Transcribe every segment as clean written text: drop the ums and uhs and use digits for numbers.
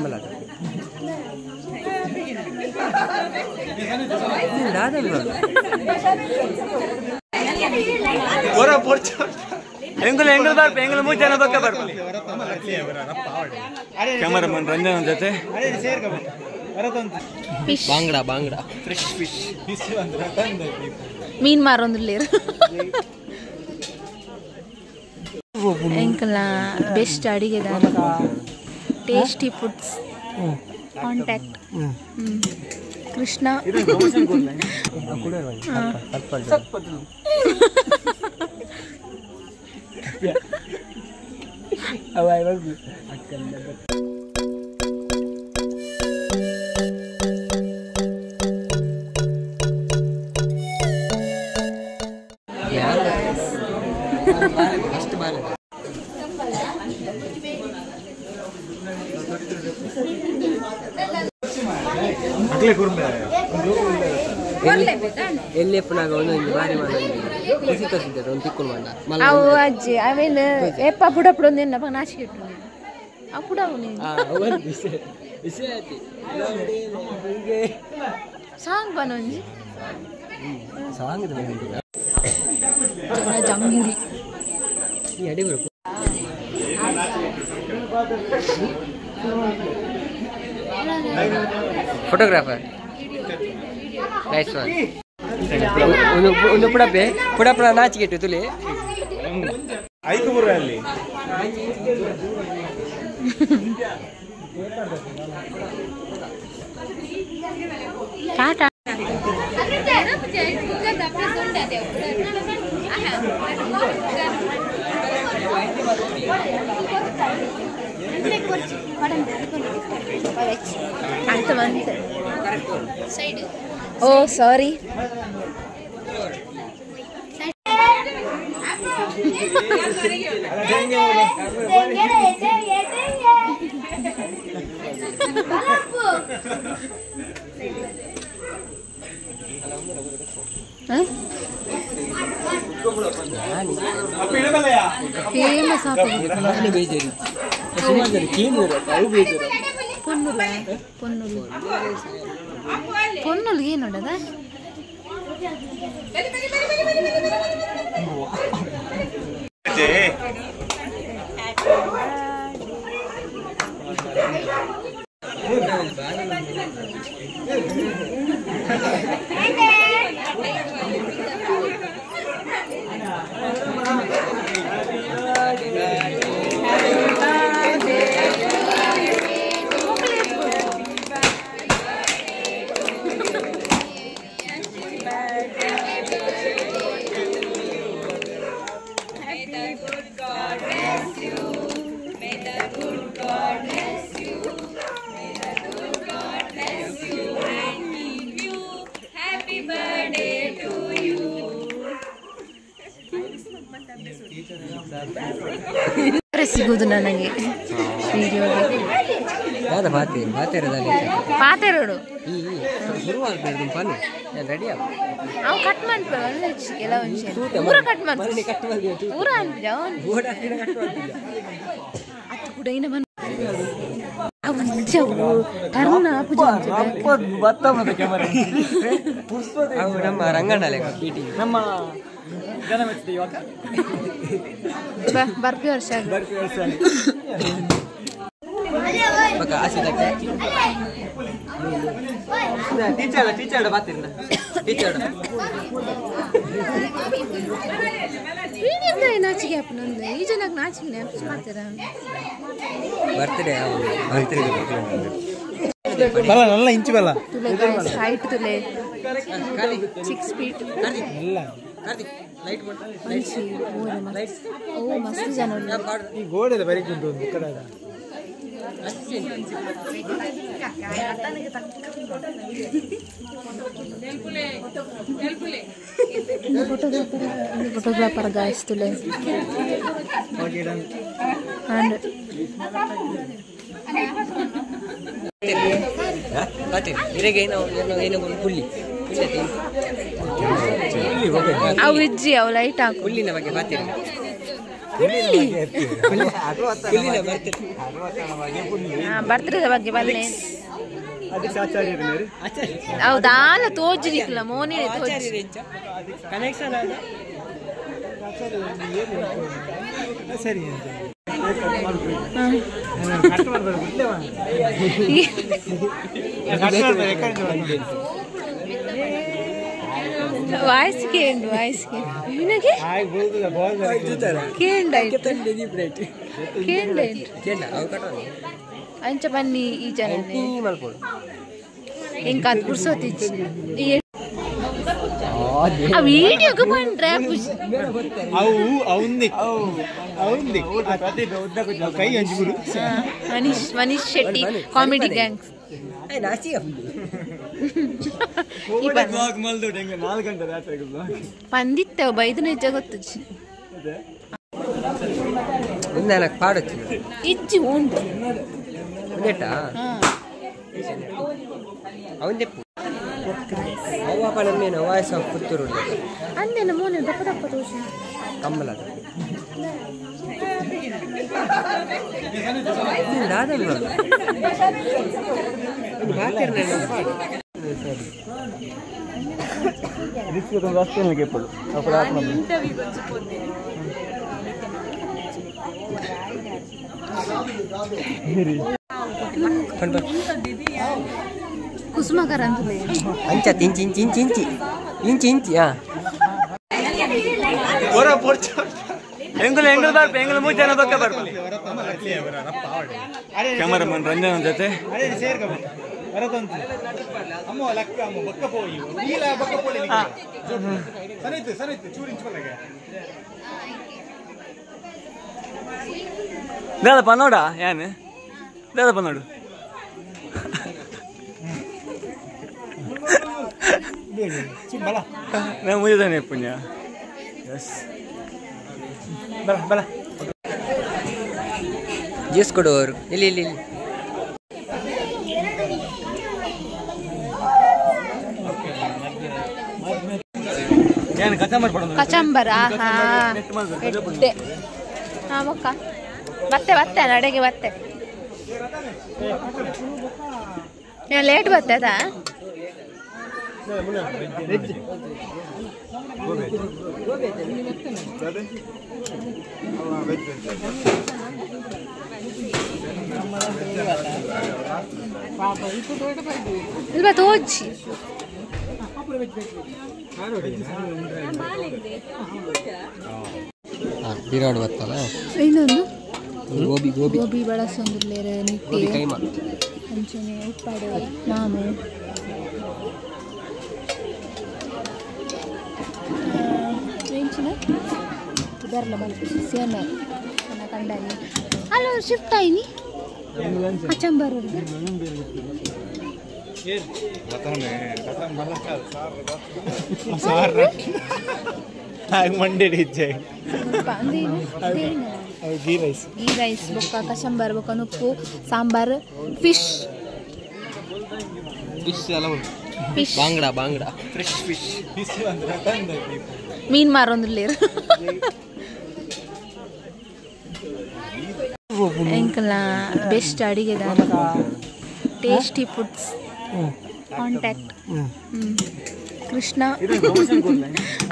ಸಂಬಳ ಎಂಗುಲು ಬರ್ಪ ಎಂಗುಲು 3 ಜನ ಬಕ್ಕ ಬರ್ಪ ಕ್ಯಾಮರಾಮನ್ ರಂಜನ್ ಜೊತೆ ಬಾಂಗ್ಡಾ ಫ್ರೆಶ್ ಫಿಶ್ ಮೀನ್ ಮಾರೋಂದ್ರಲೇರು ಎಂಕಲ ಬೆಸ್ಟ್ ಅಡಿಗೆದಾರ ಟೇಸ್ಟಿ ಫುಡ್ಸ್ ಕಾಂಟ್ಯಾಕ್ಟ್ ಕೃಷ್ಣ ಎಲ್ಲೆಪ್ಪನಾಗ ಒಂದೊಂದು ಬಾರಿ ಖುಷಿ ತೋರಿಸಿದ್ದಾರೆ ಒಂದು ತಿಕ್ಕೊಂಡು ಮಾಡ ಅವು ಅಜ್ಜಿ ಆಮೇಲೆ ಎಪ್ಪ ಪುಡಪುಡ ಒಂದು ನಾಚಿಕೆ ಇಟ್ಟು ಅಪ್ಪುಡ ಸಾಂಗ್ ಬನೊಂಜಿ ಸಾಂಗ್ ಜಂಗುಳಿ ಅಡಿ ಬರಬೇಕು ಫೋಟೋಗ್ರಾಫರ್ ನೈಸ್ ಒನ್ ಒಂದು ಪುಡಪುಡ ನಾಚಿಕೆಟ್ಟು ತುಲಿ ಐದು ಬರ ಅಲ್ಲಿ ಟಾಟಾ ಓ ಸಾರಿ ಫೇಮಸ್ ಪೊನ್ನುಲ್ ಏನು ನೋಡದ ಸಿಗುದು ನನಗೆ ಪಾತೆರೋಡು ಅವು ಕಟ್ ಮಾಡ್ತಾರೆ ಎಲ್ಲ ಪೂರ ಕಟ್ ಮಾಡ್ತಾರೆ ಪೂರ ಅತ್ತು ಕೂಡ ಇನ್ನು ಬಂದು ನಮ್ಮ ರಂಗಣ್ಣ ನಮ್ಮ ಬರ್ಪಿ ವರ್ಷ ಟೀಚರ್ ಬರ್ತೀರಿ ಟೀಚರ್ ನಾಚಿಕೆ ಅಪ್ಪನೊಂದು ಈ ಜನಕ್ಕೆ ನಾಚಿಕೆ ಮಾಡ್ತೀರಾ ಬರ್ತೀರಿ നല്ല ഇഞ്ച് വെള്ള ഹൈറ്റ് തുലേ 6 feet ಓ ಮಸ್ತ್ ಜನ ಈ ಗೋಡೆಲ್ಲ ಬರೀಕೊಂಡು ಒಂದು ಕಡೆ ಫೋಟೋಗ್ರಾಫರ್ ಗಾಯ್ಸ್ ತುಲೆ ಅವು ಇಜ್ಜಿ ಅವು ಲೈಟ್ ಹಾಕು ಹುಲ್ಲಿನ ಬಗ್ಗೆ ಮಾತಿಲ್ಲ ಬರ್ತಡೇ ಬಗ್ಗೆ ಬಲ್ಲೆ ಹೌದಾಲ ತೋಜ್ರಿಕ್ಲ ಮೋನಿ ತೋಜ್ರಿ ಕನೆಕ್ಷನ್ ಸರಿ ವಾಯ್ಸ್ ಕೇಂಡು ವಾಯ್ಸ್ ನಿನಗೆ ಅಂಚ ಬನ್ನಿ ಈ ಜನ ఇంకా కుర్సోతిచ్చి ఆ వీడియోకి పండ్రా మనీష్ శెట్టి కామెడీ గ్యాంగ్స్ పందిత్తేవు బయట నిజగొచ్చు పాడొచ్చు ఇచ్చి ఉండు అవును చెప్పు అవ్వ పని నేను వాయిస్ ఆఫ్ పుత్తూరు అంతే మోనే తప్ప తప్ప చూసి కమ్మల రాదన్న ఎప్పుడు ಕುಸುಮಾಕರ್ ಅಂತಲೇ ಅಂಚ ಇಂಚಿ ಇಂಚಿ ಇಂಚಿ ಇಂಚಿ ಇಂಚಿ ಇಂಚಿ ಎಂಗುಲ್ ಬಾರ್ಪ ಎಂಗುಲ್ 3 ಜನ ಬಕ್ಕ ಬಾರ್ಪ ಕ್ಯಾಮರಾಮನ್ ರಂಜನ್ ಜೊತೆ ದಾದಪ್ಪ ನೋಡ ಏನ್ ದಾದಪ್ಪ ನೋಡು ನಾನು ಮುಗಿದಾನೆ ಪುಣ್ಯ ಎಸ್ ಬಲ ಜ್ಯೂಸ್ ಕೊಡುವವರು ಇಲ್ಲಿ ಇಲ್ಲಿ ಇಲ್ಲಿ ಕಚಂಬರ ಮಕ್ಕ ಬತ್ತೆ ನಡೆಗೆ ಬತ್ತೆ ಲೇಟ್ ಬರ್ತದಾ ಇಲ್ವಾ ತೋಜಿ ಬಿರಾಡ್ ಬರ್ತಲ್ಲ ಇನ್ನೊಂದು ಗೋಬಿ ಗೋಬಿ ಗೋಬಿ ಬಳಸೊಂದಿಲ್ಲೇರೆ ನಿತ್ಯ ಕೈಮಾ ಅಂಚನೆ ಉಪ್ಪಾಡು ನಾನು ವೇಂಚಿನ ಇದರಲ್ಲ ಬಲ್ಪು ಸೇನ ನನ್ನ ಕಂಡಾನಿ ಅಲ್ಲ ಶಿಫ್ಟ್ ಆಯ್ನಿ ಕಚಂಬರ್ ಮಂಡೇ ಇಚ್ಛೆ ಗೀ ರೈಸ್ ಬೊಕ್ಕ ಕಚಂಬರ್ ಬೊಕ್ಕ ನುಪ್ಪು ಸಾಂಬಾರ್ ಫಿಶ್ ಬಾಂಗ್ಡಾ ಫ್ರೆಶ್ ಫಿಶ್ ಮೀನ್ ಮಾರೊಂದಿಲ್ಲೇರು ಎಂಕಲ ಬೆಸ್ಟ್ ಅಡಿಗೆದಾರ ಟೇಸ್ಟಿ ಫುಡ್ಸ್ ಕಾಂಟ್ಯಾಕ್ಟ್ ಕೃಷ್ಣ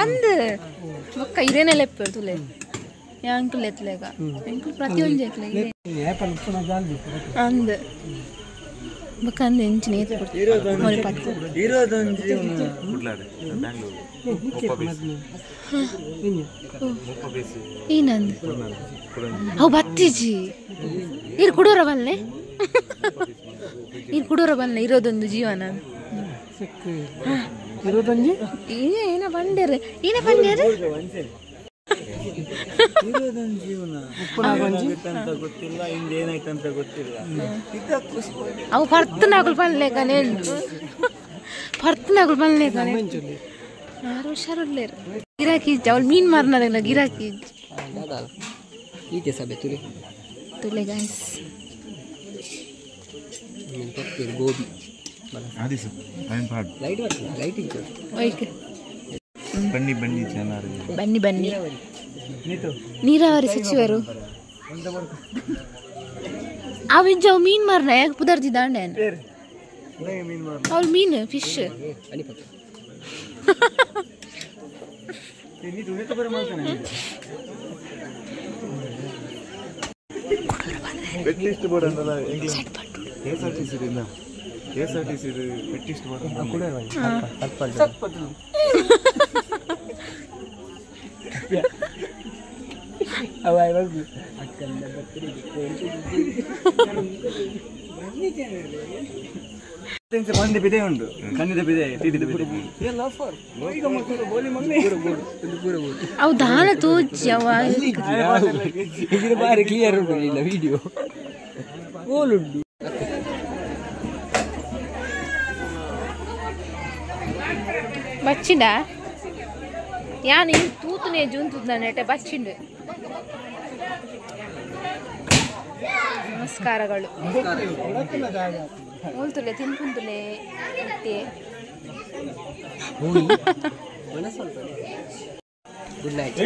ಅಂದ್ ಬೊಕ್ಕ ಇದೇನೆಲ್ಲ ಎಪ್ಪೇಳು ತುಲೆ ಯಾಂಕಲ್ ಎತ್ಲೆಗ ಎಂಕಲ್ ಪ್ರತಿಯೊಂದು ಎತ್ಲೆ ಅಂದ್ ಬೊಕ್ಕ ಅಂದ್ ಎಂಚಿನ ಮೊರೆ ಪಟ್ಟು ಏನಂದ್ ಅವು ಬತ್ತಿಜಿ ಇರು ಕುಡೋರ ಬಲ್ಲೆ ಇರೋದೊಂದು ಜೀವನ ಏನ ಬಂಡೇರೆ ಅವು ಪರ್ತನಾಗುಲ್ ಬನ್ಲೇಕನೆ ಯಾರು ಹುಷಾರಿಲ್ಲೇರು ಗಿರಾಕಿ ಅವಳು ಮೀನ್ ಮಾರ್ನಾರಲ್ಲ ಗಿರಾಕಿ ಈಕೆ ಸಭೆ ತುಲೆ ಗಾಯ್ಸ್ ಗೋಬಿ ಬನ್ನಿ ನೀರಾವರಿ ಸಚಿವರು ಅವಿಂಜ ಮೀನ್ ಮಾರ್ನ ಯಾಕೆ ಪುದರ್ಜಿ ದಾಂಡೆ ಅವ್ರು ಮೀನು ಫಿಶ್ ಬೆಟ್ಟಿಸ್ಟ್ ಬೋರ್ಡ್ ಅಂತಲ್ಲ KSRTC ಬೆಟ್ಟಿಸ್ಟ್ ಬೋರ್ಡ್ ಮಂದಿ ಬಿದೆ ಉಂಟು ಕಣ್ಣಿದ ಬಿದೆ ತೀಡಿದ ಬಿದೆ ಅವು ದಾನ ತೋಜಿ ಅವ ಬಾರಿ ಕ್ಲಿಯರ್ ಇಲ್ಲ ವಿಡಿಯೋ ಗೋಲುಂಡು ಬಚ್ಚಿಂಡ ಯಾನು ಈ ತೂತುನೆ ಜೂಂತುದ ನೆಟ್ಟೆ ಬಚ್ಚಿಂಡು ನಮಸ್ಕಾರಗಳು ಮೂಲ್ತುಲೆ ತಿನ್ಕುಂತುಲೆ ಇಟ್ಟೆ ಗುಡ್ ನೈಟ್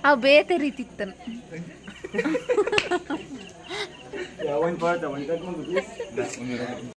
ಅವು ಬೇತೆ ರೀತಿ ಇತ್ತನು